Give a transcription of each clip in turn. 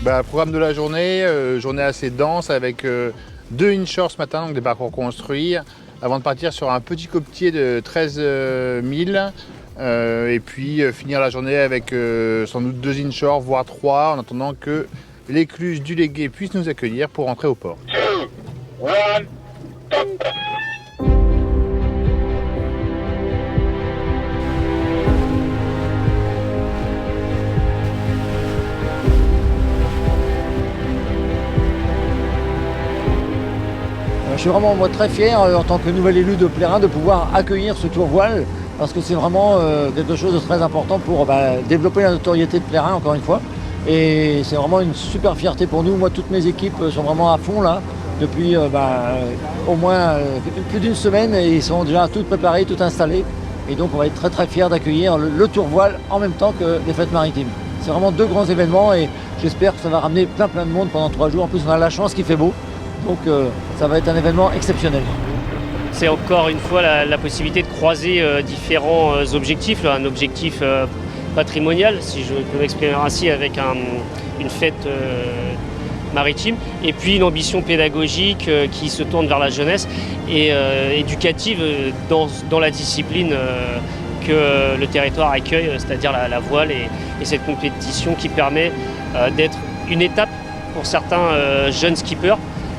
Programme de la journée, journée assez dense avec 2 inshore ce matin, donc des parcours construits, avant de partir sur un petit copetier de 13 000 et puis finir la journée avec sans doute 2 inshore, voire 3, en attendant que l'écluse du Légué puisse nous accueillir pour rentrer au port. 2, 1, top. Je suis vraiment très fier en tant que nouvel élu de Plérin de pouvoir accueillir ce tour voile parce que c'est vraiment quelque chose de très important pour développer la notoriété de Plérin encore une fois. Et c'est vraiment une super fierté pour nous. Moi, toutes mes équipes sont vraiment à fond là depuis au moins plus d'une semaine et ils sont déjà toutes préparées, toutes installées. Et donc on va être très très fiers d'accueillir le tour voile en même temps que les fêtes maritimes. C'est vraiment 2 grands événements et j'espère que ça va ramener plein de monde pendant 3 jours. En plus on a la chance qu'il fait beau. Donc ça va être un événement exceptionnel. C'est encore une fois la possibilité de croiser différents objectifs. Là, un objectif patrimonial, si je peux m'exprimer ainsi, avec une fête maritime, et puis une ambition pédagogique qui se tourne vers la jeunesse et éducative dans la discipline que le territoire accueille, c'est-à-dire la voile et cette compétition qui permet d'être une étape pour certains jeunes skippers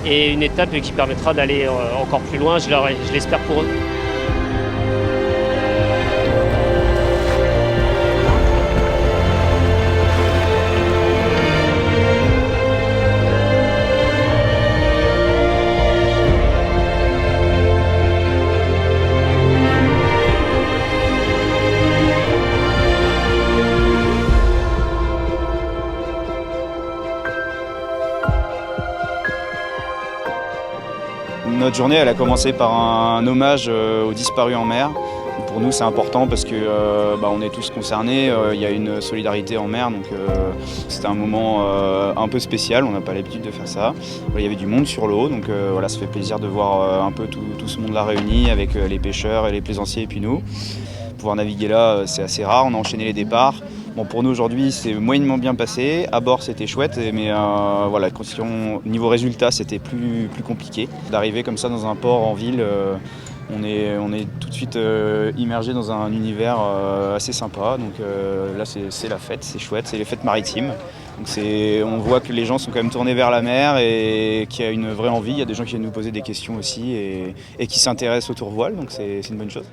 et une étape qui permettra d'aller encore plus loin, je l'espère pour eux. Notre journée elle a commencé par un hommage aux disparus en mer. Pour nous c'est important parce que on est tous concernés, il y a une solidarité en mer, donc c'était un moment un peu spécial, on n'a pas l'habitude de faire ça. Il y avait du monde sur l'eau, donc voilà, ça fait plaisir de voir un peu tout ce monde-là réuni avec les pêcheurs et les plaisanciers et puis nous. Pouvoir naviguer là c'est assez rare, on a enchaîné les départs. Bon, pour nous aujourd'hui c'est moyennement bien passé, à bord c'était chouette, mais voilà, niveau résultat c'était plus compliqué. D'arriver comme ça dans un port en ville, on est tout de suite immergé dans un univers assez sympa, donc là c'est la fête, c'est chouette, c'est les fêtes maritimes. Donc on voit que les gens sont quand même tournés vers la mer et qu'il y a une vraie envie, il y a des gens qui viennent nous poser des questions aussi et qui s'intéressent au tour voile, donc c'est une bonne chose.